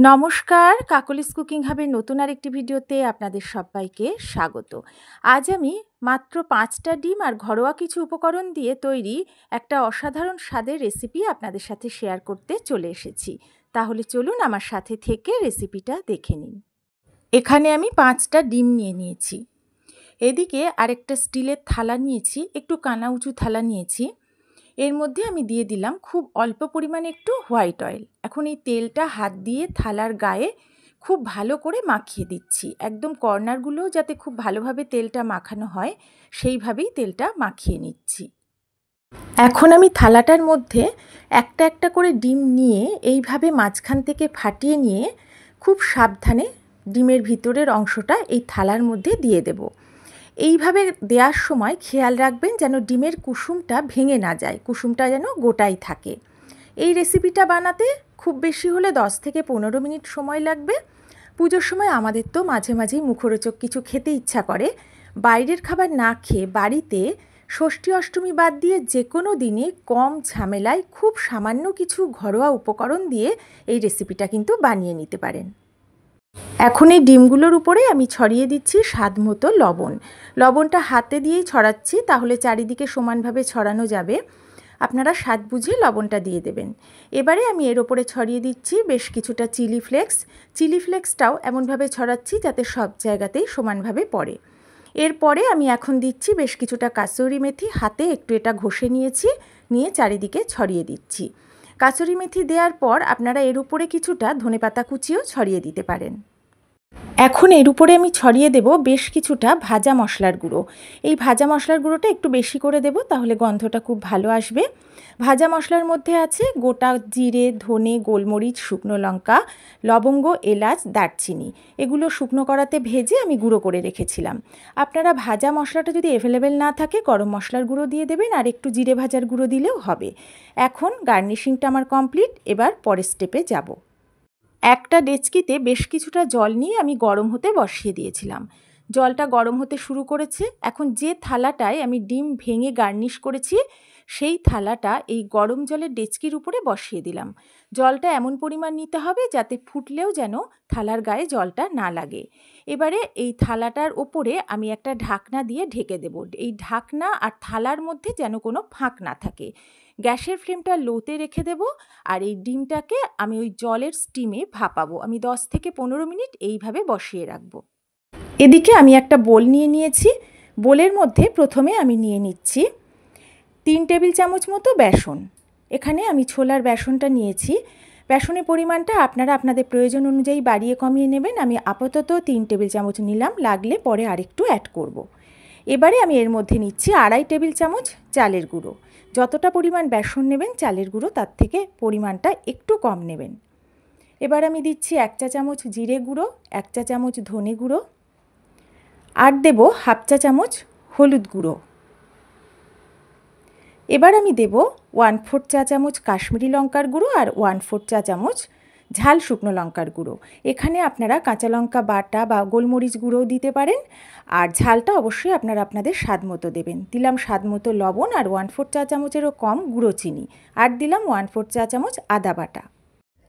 নমস্কার, কাকলিস কুকিং হাবের নতুন আরেকটি ভিডিওতে আপনাদের সবাইকে স্বাগত। আজ আমি মাত্র ৫টা ডিম আর ঘরোয়া কিছু উপকরণ দিয়ে তৈরি একটা অসাধারণ স্বাদের রেসিপি আপনাদের সাথে শেয়ার করতে চলে এসেছি। তাহলে চলুন আমার সাথে থেকে রেসিপিটা দেখে নিন। এখানে আমি ৫টা ডিম নিয়ে নিয়েছি। এদিকে আরেকটা স্টিলের থালা নিয়েছি, একটু কানা উঁচু থালা নিয়েছি। এর মধ্যে আমি দিয়ে দিলাম খুব অল্প পরিমাণে একটু হোয়াইট অয়েল। এখন এই তেলটা হাত দিয়ে থালার গায়ে খুব ভালো করে মাখিয়ে দিচ্ছি, একদম কর্নারগুলোও যাতে খুব ভালোভাবে তেলটা মাখানো হয় সেইভাবেই তেলটা মাখিয়ে নিচ্ছি। এখন আমি থালাটার মধ্যে একটা একটা করে ডিম নিয়ে এইভাবে মাঝখান থেকে ফাটিয়ে নিয়ে খুব সাবধানে ডিমের ভিতরের অংশটা এই থালার মধ্যে দিয়ে দেব। এইভাবে দেওয়ার সময় খেয়াল রাখবেন যেন ডিমের কুসুমটা ভেঙে না যায়, কুসুমটা যেন গোটাই থাকে। এই রেসিপিটা বানাতে খুব বেশি হলে 10 থেকে 15 মিনিট সময় লাগবে। পুজোর সময় আমাদের তো মাঝে মাঝেই মুখরোচক কিছু খেতে ইচ্ছা করে। বাইরের খাবার না খেয়ে বাড়িতে ষষ্ঠী অষ্টমী বাদ দিয়ে যে কোনো দিনে কম ঝামেলায় খুব সামান্য কিছু ঘরোয়া উপকরণ দিয়ে এই রেসিপিটা কিন্তু বানিয়ে নিতে পারেন। এখন এই ডিমগুলোর উপরে আমি ছড়িয়ে দিচ্ছি স্বাদ মতো লবণ। লবণটা হাতে দিয়েই ছড়াচ্ছি, তাহলে চারিদিকে সমানভাবে ছড়ানো যাবে। আপনারা স্বাদ বুঝে লবণটা দিয়ে দেবেন। এবারে আমি এর ওপরে ছড়িয়ে দিচ্ছি বেশ কিছুটা চিলি ফ্লেক্স। চিলি ফ্লেক্সটাও এমনভাবে ছড়াচ্ছি যাতে সব জায়গাতেই সমানভাবে পড়ে। এরপরে আমি এখন দিচ্ছি বেশ কিছুটা কাসুরি মেথি, হাতে একটু এটা ঘষে নিয়েছি, নিয়ে চারিদিকে ছড়িয়ে দিচ্ছি। কাসুরি মেথি দেওয়ার পর আপনারা এর উপরে কিছুটা ধনেপাতা কুচিও ছড়িয়ে দিতে পারেন। এখন এর উপরে আমি ছড়িয়ে দেব বেশ কিছুটা ভাজা মশলার গুঁড়ো। এই ভাজা মশলার গুঁড়োটা একটু বেশি করে দেব, তাহলে গন্ধটা খুব ভালো আসবে। ভাজা মশলার মধ্যে আছে গোটা জিরে, ধনে, গোলমরিচ, শুকনো লঙ্কা, লবঙ্গ, এলাচ, দারচিনি। এগুলো শুকনো কড়াতে ভেজে আমি গুঁড়ো করে রেখেছিলাম। আপনারা ভাজা মশলাটা যদি অ্যাভেলেবেল না থাকে গরম মশলার গুঁড়ো দিয়ে দেবেন, আর একটু জিরে ভাজার গুঁড়ো দিলেও হবে। এখন গার্নিশিংটা আমার কমপ্লিট। এবার পরের স্টেপে যাব। একটা ডেচকিতে বেশ কিছুটা জল নিয়ে আমি গরম হতে বসিয়ে দিয়েছিলাম। জলটা গরম হতে শুরু করেছে। এখন যে থালাটায় আমি ডিম ভেঙে গার্নিশ করেছি সেই থালাটা এই গরম জলের ডেচকির উপরে বসিয়ে দিলাম। জলটা এমন পরিমাণ নিতে হবে যাতে ফুটলেও যেন থালার গায়ে জলটা না লাগে। এবারে এই থালাটার ওপরে আমি একটা ঢাকনা দিয়ে ঢেকে দেব। এই ঢাকনা আর থালার মধ্যে যেন কোনো ফাঁক না থাকে। গ্যাসের ফ্লেমটা লোতে রেখে দেব, আর এই ডিমটাকে আমি ওই জলের স্টিমে ভাপাবো। আমি 10 থেকে 15 মিনিট এইভাবে বসিয়ে রাখবো। এদিকে আমি একটা বোল নিয়ে নিয়েছি। বোলের মধ্যে প্রথমে আমি নিয়ে নিচ্ছি 3 টেবিল চামচ মতো বেসন। এখানে আমি ছোলার বেসনটা নিয়েছি। বেসনের পরিমাণটা আপনারা আপনাদের প্রয়োজন অনুযায়ী বাড়িয়ে কমিয়ে নেবেন। আমি আপাতত 3 টেবিল চামচ নিলাম, লাগলে পরে আরেকটু অ্যাড করব। এবারে আমি এর মধ্যে নিচ্ছি 2.5 টেবিল চামচ চালের গুঁড়ো। যতটা পরিমাণ বেসন নেবেন চালের গুঁড়ো তার থেকে পরিমাণটা একটু কম নেবেন। এবার আমি দিচ্ছি 1 চা চামচ জিরে গুঁড়ো, 1 চা চামচ ধনে গুঁড়ো, আর দেব 1/2 চা চামচ হলুদ গুঁড়ো। এবার আমি দেব 1/4 চা চামচ কাশ্মীরি লঙ্কার গুঁড়ো আর 1/4 চা চামচ ঝাল শুকনো লঙ্কার গুঁড়ো। এখানে আপনারা কাঁচা লঙ্কা বাটা বা গোলমরিচ গুঁড়োও দিতে পারেন, আর ঝালটা অবশ্যই আপনারা আপনাদের স্বাদ মতো দেবেন। দিলাম স্বাদ মতো লবণ আর 1/4 চা চামচেরও কম গুঁড়ো চিনি, আর দিলাম 1/4 চা চামচ আদা বাটা।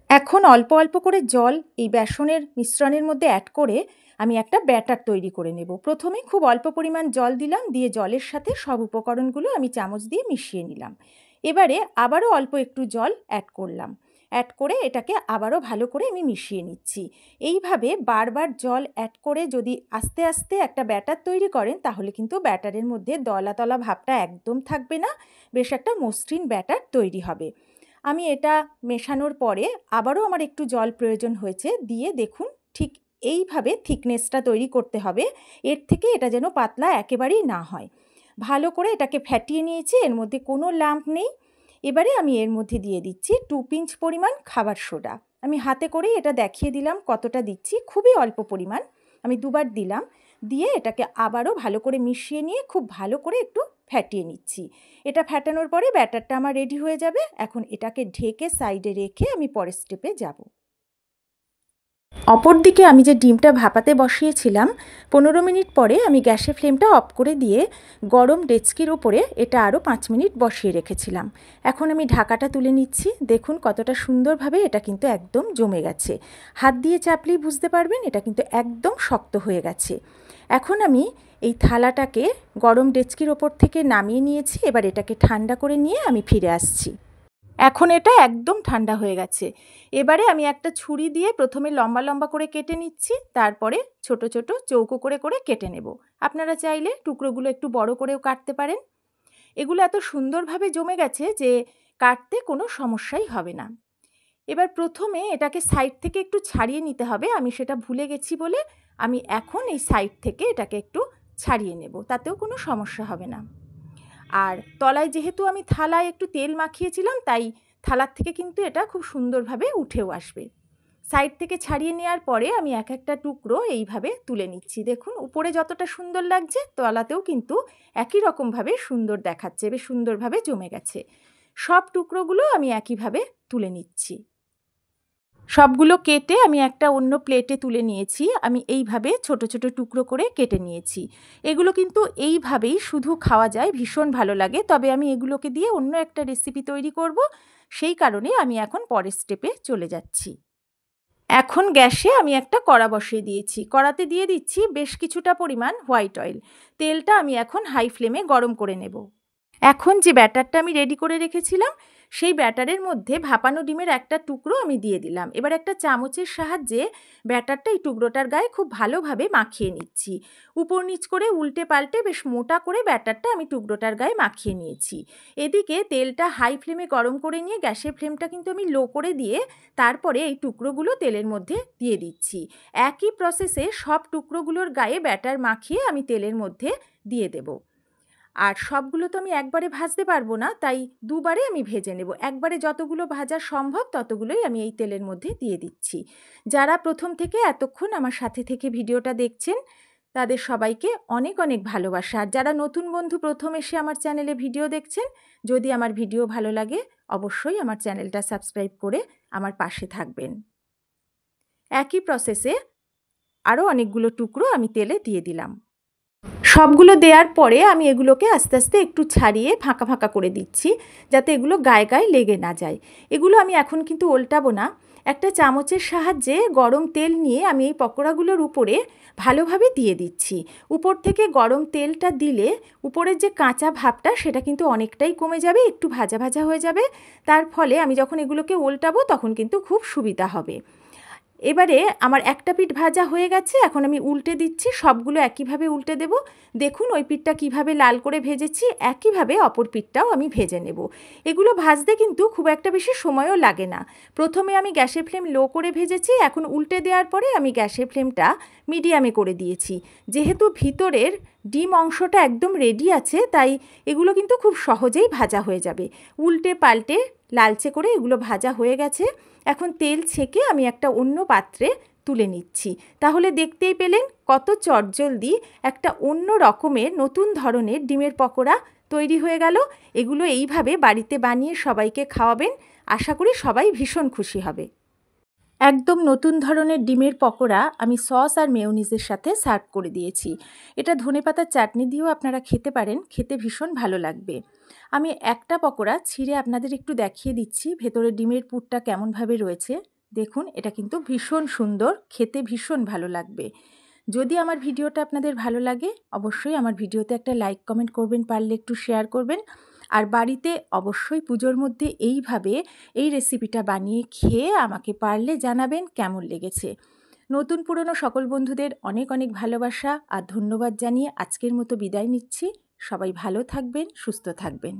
এখন অল্প অল্প করে জল এই বেসনের মিশ্রণের মধ্যে অ্যাড করে আমি একটা ব্যাটার তৈরি করে নেব। প্রথমে খুব অল্প পরিমাণ জল দিলাম, দিয়ে জলের সাথে সব উপকরণগুলো আমি চামচ দিয়ে মিশিয়ে নিলাম। এবারে আবারও অল্প একটু জল অ্যাড করলাম, অ্যাড করে এটাকে আবারও ভালো করে আমি মিশিয়ে নিচ্ছি। এইভাবে বারবার জল অ্যাড করে যদি আস্তে আস্তে একটা ব্যাটার তৈরি করেন তাহলে কিন্তু ব্যাটারের মধ্যে দলা দলা ভাবটা একদম থাকবে না, বেশ একটা মসৃণ ব্যাটার তৈরি হবে। আমি এটা মেশানোর পরে আবারও আমার একটু জল প্রয়োজন হয়েছে, দিয়ে দেখুন ঠিক এইভাবে থিকনেসটা তৈরি করতে হবে। এর থেকে এটা যেন পাতলা একেবারেই না হয়। ভালো করে এটাকে ফ্যাটিয়ে নিয়েছি, এর মধ্যে কোনো লাম্প নেই। এবারে আমি এর মধ্যে দিয়ে দিচ্ছি 2 পিঞ্চ পরিমাণ খাবার সোডা। আমি হাতে করেই এটা দেখিয়ে দিলাম কতটা দিচ্ছি, খুবই অল্প পরিমাণ। আমি 2বার দিলাম, দিয়ে এটাকে আবারও ভালো করে মিশিয়ে নিয়ে খুব ভালো করে একটু ফ্যাটিয়ে নিচ্ছি। এটা ফ্যাটানোর পরে ব্যাটারটা আমার রেডি হয়ে যাবে। এখন এটাকে ঢেকে সাইডে রেখে আমি পরের স্টেপে যাব। অপরদিকে আমি যে ডিমটা ভাপাতে বসিয়েছিলাম 15 মিনিট পরে আমি গ্যাসের ফ্লেমটা অফ করে দিয়ে গরম ডেচকির ওপরে এটা আরও 5 মিনিট বসিয়ে রেখেছিলাম। এখন আমি ঢাকাটা তুলে নিচ্ছি। দেখুন কতটা সুন্দরভাবে এটা কিন্তু একদম জমে গেছে। হাত দিয়ে চাপলেই বুঝতে পারবেন এটা কিন্তু একদম শক্ত হয়ে গেছে। এখন আমি এই থালাটাকে গরম ডেচকির ওপর থেকে নামিয়ে নিয়েছি। এবার এটাকে ঠান্ডা করে নিয়ে আমি ফিরে আসছি। এখন এটা একদম ঠান্ডা হয়ে গেছে। এবারে আমি একটা ছুরি দিয়ে প্রথমে লম্বা লম্বা করে কেটে নিচ্ছি, তারপরে ছোট ছোট চৌকো করে করে কেটে নেব। আপনারা চাইলে টুকরোগুলো একটু বড় করেও কাটতে পারেন। এগুলো এত সুন্দরভাবে জমে গেছে যে কাটতে কোনো সমস্যাই হবে না। এবার প্রথমে এটাকে সাইড থেকে একটু ছাড়িয়ে নিতে হবে। আমি সেটা ভুলে গেছি বলে আমি এখন এই সাইড থেকে এটাকে একটু ছাড়িয়ে নেব, তাতেও কোনো সমস্যা হবে না। আর তলায় যেহেতু আমি থালায় একটু তেল মাখিয়েছিলাম, তাই থালার থেকে কিন্তু এটা খুব সুন্দরভাবে উঠেও আসবে। সাইড থেকে ছাড়িয়ে নেওয়ার পরে আমি এক একটা টুকরো এইভাবে তুলে নিচ্ছি। দেখুন উপরে যতটা সুন্দর লাগছে তলাতেও কিন্তু একই রকমভাবে সুন্দর দেখাচ্ছে, বেশ সুন্দরভাবে জমে গেছে। সব টুকরোগুলো আমি একইভাবে তুলে নিচ্ছি। সবগুলো কেটে আমি একটা অন্য প্লেটে তুলে নিয়েছি। আমি এইভাবে ছোট ছোট টুকরো করে কেটে নিয়েছি। এগুলো কিন্তু এইভাবেই শুধু খাওয়া যায়, ভীষণ ভালো লাগে। তবে আমি এগুলোকে দিয়ে অন্য একটা রেসিপি তৈরি করব, সেই কারণে আমি এখন পরের স্টেপে চলে যাচ্ছি। এখন গ্যাসে আমি একটা কড়া বসিয়ে দিয়েছি। কড়াতে দিয়ে দিচ্ছি বেশ কিছুটা পরিমাণ হোয়াইট অয়েল। তেলটা আমি এখন হাই ফ্লেমে গরম করে নেব। এখন যে ব্যাটারটা আমি রেডি করে রেখেছিলাম সেই ব্যাটারের মধ্যে ভাপানো ডিমের একটা টুকরো আমি দিয়ে দিলাম। এবার একটা চামচের সাহায্যে ব্যাটারটা এই টুকরোটার গায়ে খুব ভালোভাবে মাখিয়ে নিচ্ছি। উপর নিচ করে উল্টে পাল্টে বেশ মোটা করে ব্যাটারটা আমি টুকরোটার গায়ে মাখিয়ে নিয়েছি। এদিকে তেলটা হাই ফ্লেমে গরম করে নিয়ে গ্যাসের ফ্লেমটা কিন্তু আমি লো করে দিয়ে তারপরে এই টুকরোগুলো তেলের মধ্যে দিয়ে দিচ্ছি। একই প্রসেসে সব টুকরোগুলোর গায়ে ব্যাটার মাখিয়ে আমি তেলের মধ্যে দিয়ে দেবো। আর সবগুলো তো আমি একবারে ভাজতে পারবো না, তাই দুবারে আমি ভেজে নেব। একবারে যতগুলো ভাজা সম্ভব ততগুলোই আমি এই তেলের মধ্যে দিয়ে দিচ্ছি। যারা প্রথম থেকে এতক্ষণ আমার সাথে থেকে ভিডিওটা দেখছেন তাদের সবাইকে অনেক অনেক ভালোবাসা। আর যারা নতুন বন্ধু প্রথম এসে আমার চ্যানেলে ভিডিও দেখছেন, যদি আমার ভিডিও ভালো লাগে অবশ্যই আমার চ্যানেলটা সাবস্ক্রাইব করে আমার পাশে থাকবেন। একই প্রসেসে আরও অনেকগুলো টুকরো আমি তেলে দিয়ে দিলাম। সবগুলো দেওয়ার পরে আমি এগুলোকে আস্তে আস্তে একটু ছাড়িয়ে ফাঁকা ফাঁকা করে দিচ্ছি, যাতে এগুলো গায়ে গায়ে লেগে না যায়। এগুলো আমি এখন কিন্তু উল্টাবো না। একটা চামচের সাহায্যে গরম তেল নিয়ে আমি এই পকোড়াগুলোর উপরে ভালোভাবে দিয়ে দিচ্ছি। উপর থেকে গরম তেলটা দিলে উপরের যে কাঁচা ভাবটা সেটা কিন্তু অনেকটাই কমে যাবে, একটু ভাজা ভাজা হয়ে যাবে। তার ফলে আমি যখন এগুলোকে উল্টাবো তখন কিন্তু খুব সুবিধা হবে। এবারে আমার একটা পিঠ ভাজা হয়ে গেছে, এখন আমি উল্টে দিচ্ছি। সবগুলো একইভাবে উল্টে দেব। দেখুন ওই পিঠটা কিভাবে লাল করে ভেজেছি, একইভাবে অপর পিঠটাও আমি ভেজে নেব। এগুলো ভাজতে কিন্তু খুব একটা বেশি সময়ও লাগে না। প্রথমে আমি গ্যাসের ফ্লেম লো করে ভেজেছি, এখন উল্টে দেওয়ার পরে আমি গ্যাসের ফ্লেমটা মিডিয়ামে করে দিয়েছি। যেহেতু ভিতরের ডিম অংশটা একদম রেডি আছে, তাই এগুলো কিন্তু খুব সহজেই ভাজা হয়ে যাবে। উল্টে পাল্টে লালচে করে এগুলো ভাজা হয়ে গেছে। এখন তেল ছেঁকে আমি একটা অন্য পাত্রে তুলে নিচ্ছি। তাহলে দেখতেই পেলেন কত চটজলদি একটা অন্য রকমের নতুন ধরনের ডিমের পকোড়া তৈরি হয়ে গেল। এগুলো এইভাবে বাড়িতে বানিয়ে সবাইকে খাওয়াবেন, আশা করি সবাই ভীষণ খুশি হবে। একদম নতুন ধরনের ডিমের পকোড়া আমি সস আর মেয়োনিজের সাথে সার্ভ করে দিয়েছি। এটা ধনেপাতার চাটনি দিয়েও আপনারা খেতে পারেন, খেতে ভীষণ ভালো লাগবে। আমি একটা পকোড়া ছিঁড়ে আপনাদের একটু দেখিয়ে দিচ্ছি ভেতরে ডিমের পুরটা কেমনভাবে রয়েছে। দেখুন এটা কিন্তু ভীষণ সুন্দর, খেতে ভীষণ ভালো লাগবে। যদি আমার ভিডিওটা আপনাদের ভালো লাগে অবশ্যই আমার ভিডিওতে একটা লাইক কমেন্ট করবেন, পারলে একটু শেয়ার করবেন। আর বাড়িতে অবশ্যই পুজোর মধ্যে এইভাবে এই রেসিপিটা বানিয়ে খেয়ে আমাকে পারলে জানাবেন কেমন লেগেছে। নতুন পুরনো সকল বন্ধুদের অনেক অনেক ভালোবাসা আর ধন্যবাদ জানিয়ে আজকের মতো বিদায় নিচ্ছি। সবাই ভালো থাকবেন, সুস্থ থাকবেন।